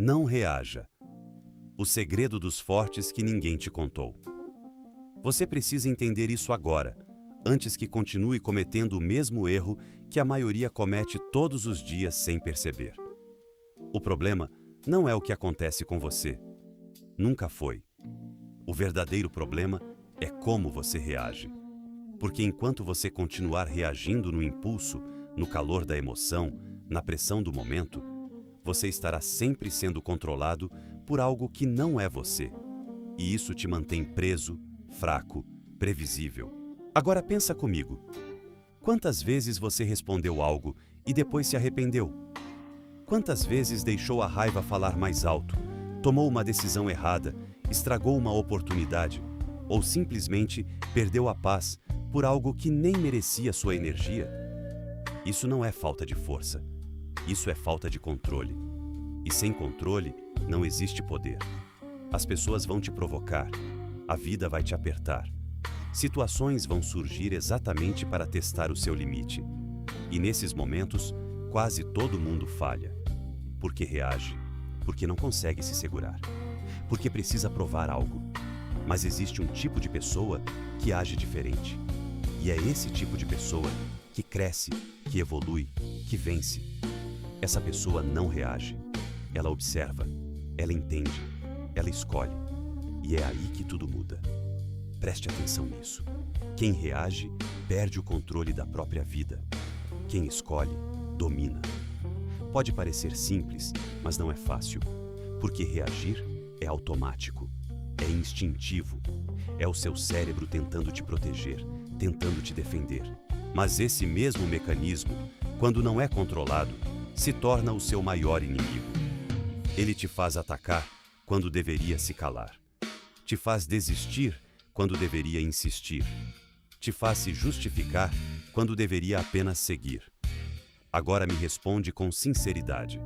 Não reaja. O segredo dos fortes que ninguém te contou. Você precisa entender isso agora, antes que continue cometendo o mesmo erro que a maioria comete todos os dias sem perceber. O problema não é o que acontece com você. Nunca foi. O verdadeiro problema é como você reage. Porque enquanto você continuar reagindo no impulso, no calor da emoção, na pressão do momento, você estará sempre sendo controlado por algo que não é você. E isso te mantém preso, fraco, previsível. Agora pensa comigo. Quantas vezes você respondeu algo e depois se arrependeu? Quantas vezes deixou a raiva falar mais alto, tomou uma decisão errada, estragou uma oportunidade ou simplesmente perdeu a paz por algo que nem merecia sua energia? Isso não é falta de força. Isso é falta de controle. E sem controle, não existe poder. As pessoas vão te provocar. A vida vai te apertar. Situações vão surgir exatamente para testar o seu limite. E nesses momentos, quase todo mundo falha. Porque reage. Porque não consegue se segurar. Porque precisa provar algo. Mas existe um tipo de pessoa que age diferente. E é esse tipo de pessoa que cresce, que evolui, que vence. Essa pessoa não reage. Ela observa, ela entende, ela escolhe. E é aí que tudo muda. Preste atenção nisso. Quem reage, perde o controle da própria vida. Quem escolhe, domina. Pode parecer simples, mas não é fácil. Porque reagir é automático, é instintivo. É o seu cérebro tentando te proteger, tentando te defender. Mas esse mesmo mecanismo, quando não é controlado, se torna o seu maior inimigo. Ele te faz atacar quando deveria se calar. Te faz desistir quando deveria insistir. Te faz se justificar quando deveria apenas seguir. Agora me responde com sinceridade.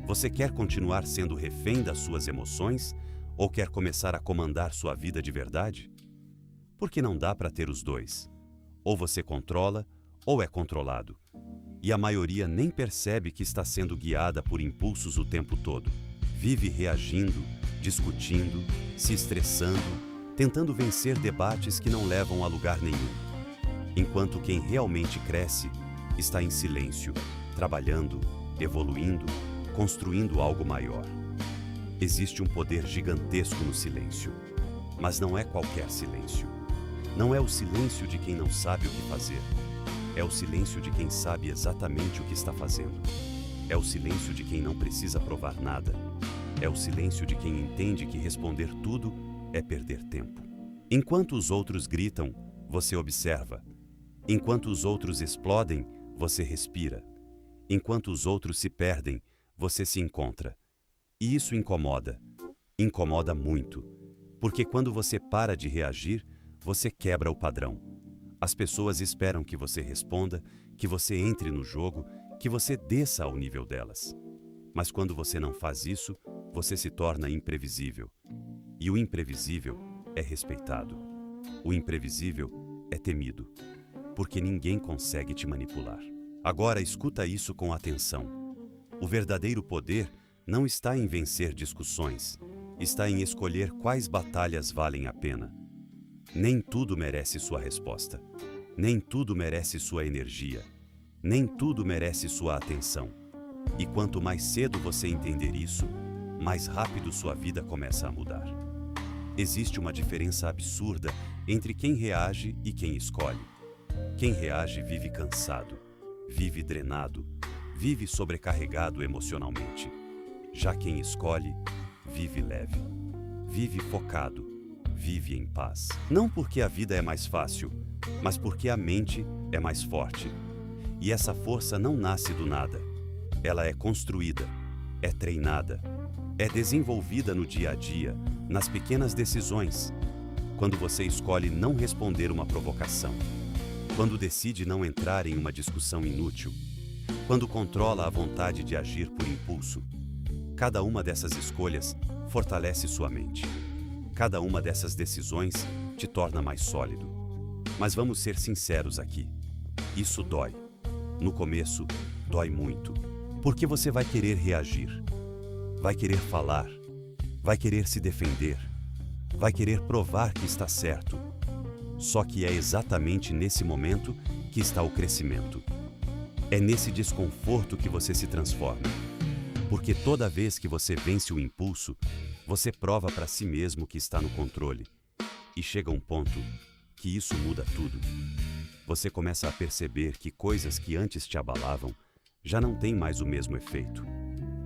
Você quer continuar sendo refém das suas emoções ou quer começar a comandar sua vida de verdade? Porque não dá para ter os dois. Ou você controla ou é controlado. E a maioria nem percebe que está sendo guiada por impulsos o tempo todo. Vive reagindo, discutindo, se estressando, tentando vencer debates que não levam a lugar nenhum. Enquanto quem realmente cresce está em silêncio, trabalhando, evoluindo, construindo algo maior. Existe um poder gigantesco no silêncio, mas não é qualquer silêncio. Não é o silêncio de quem não sabe o que fazer. É o silêncio de quem sabe exatamente o que está fazendo. É o silêncio de quem não precisa provar nada. É o silêncio de quem entende que responder tudo é perder tempo. Enquanto os outros gritam, você observa. Enquanto os outros explodem, você respira. Enquanto os outros se perdem, você se encontra. E isso incomoda. Incomoda muito. Porque quando você para de reagir, você quebra o padrão. As pessoas esperam que você responda, que você entre no jogo, que você desça ao nível delas. Mas quando você não faz isso, você se torna imprevisível. E o imprevisível é respeitado. O imprevisível é temido. Porque ninguém consegue te manipular. Agora escuta isso com atenção. O verdadeiro poder não está em vencer discussões, está em escolher quais batalhas valem a pena. Nem tudo merece sua resposta. Nem tudo merece sua energia. Nem tudo merece sua atenção. E quanto mais cedo você entender isso, mais rápido sua vida começa a mudar. Existe uma diferença absurda entre quem reage e quem escolhe. Quem reage vive cansado, vive drenado, vive sobrecarregado emocionalmente. Já quem escolhe, vive leve, vive focado, vive em paz. Não porque a vida é mais fácil, mas porque a mente é mais forte. E essa força não nasce do nada. Ela é construída, é treinada, é desenvolvida no dia a dia, nas pequenas decisões. Quando você escolhe não responder uma provocação. Quando decide não entrar em uma discussão inútil. Quando controla a vontade de agir por impulso. Cada uma dessas escolhas fortalece sua mente. Cada uma dessas decisões te torna mais sólido. Mas vamos ser sinceros aqui. Isso dói. No começo, dói muito. Porque você vai querer reagir. vai querer falar, vai querer se defender, vai querer provar que está certo. Só que é exatamente nesse momento que está o crescimento. É nesse desconforto que você se transforma. Porque toda vez que você vence o impulso, você prova para si mesmo que está no controle. E chega um ponto que isso muda tudo. Você começa a perceber que coisas que antes te abalavam já não têm mais o mesmo efeito.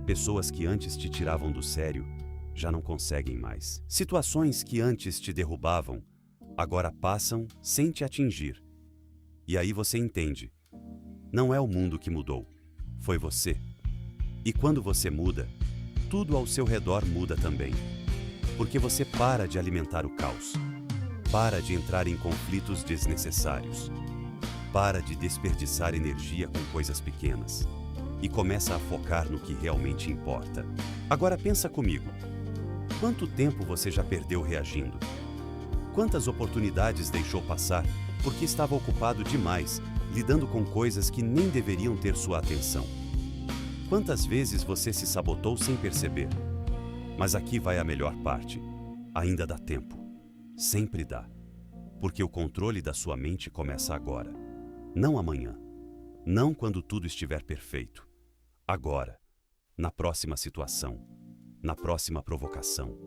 Pessoas que antes te tiravam do sério já não conseguem mais. Situações que antes te derrubavam agora passam sem te atingir. E aí você entende. Não é o mundo que mudou, foi você. E quando você muda, tudo ao seu redor muda também. Porque você para de alimentar o caos. Para de entrar em conflitos desnecessários. Para de desperdiçar energia com coisas pequenas. E começa a focar no que realmente importa. Agora pensa comigo. Quanto tempo você já perdeu reagindo? Quantas oportunidades deixou passar porque estava ocupado demais, lidando com coisas que nem deveriam ter sua atenção? Quantas vezes você se sabotou sem perceber? Mas aqui vai a melhor parte. Ainda dá tempo. Sempre dá. Porque o controle da sua mente começa agora. Não amanhã. Não quando tudo estiver perfeito. Agora. Na próxima situação. Na próxima provocação.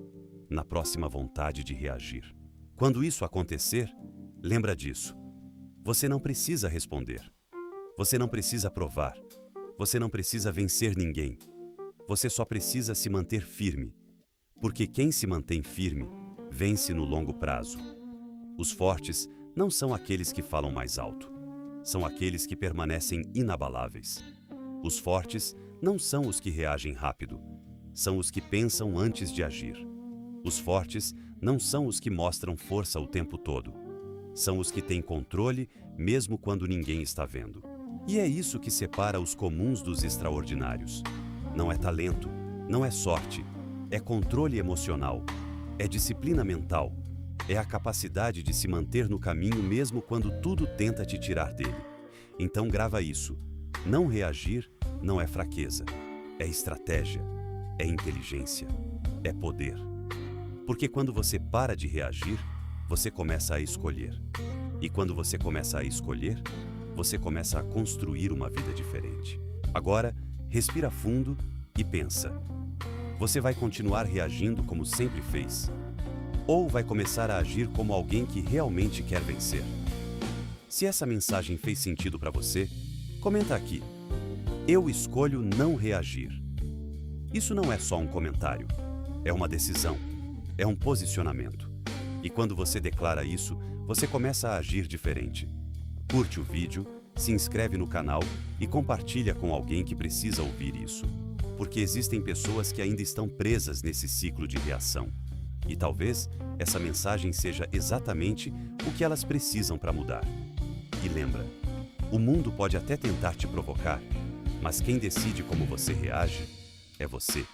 Na próxima vontade de reagir. Quando isso acontecer, lembra disso. Você não precisa responder. Você não precisa provar. Você não precisa vencer ninguém. Você só precisa se manter firme. Porque quem se mantém firme, vence no longo prazo. Os fortes não são aqueles que falam mais alto. São aqueles que permanecem inabaláveis. Os fortes não são os que reagem rápido. São os que pensam antes de agir. Os fortes não são os que mostram força o tempo todo. São os que têm controle mesmo quando ninguém está vendo. E é isso que separa os comuns dos extraordinários. Não é talento, não é sorte, é controle emocional, é disciplina mental, é a capacidade de se manter no caminho mesmo quando tudo tenta te tirar dele. Então grava isso. Não reagir não é fraqueza, é estratégia, é inteligência, é poder. Porque quando você para de reagir, você começa a escolher. E quando você começa a escolher, você começa a construir uma vida diferente. Agora, respira fundo e pensa. Você vai continuar reagindo como sempre fez? Ou vai começar a agir como alguém que realmente quer vencer? Se essa mensagem fez sentido para você, comenta aqui. Eu escolho não reagir. Isso não é só um comentário, é uma decisão. É um posicionamento. E quando você declara isso, você começa a agir diferente. Curte o vídeo, se inscreve no canal e compartilha com alguém que precisa ouvir isso. Porque existem pessoas que ainda estão presas nesse ciclo de reação. E talvez essa mensagem seja exatamente o que elas precisam para mudar. E lembra, o mundo pode até tentar te provocar, mas quem decide como você reage é você.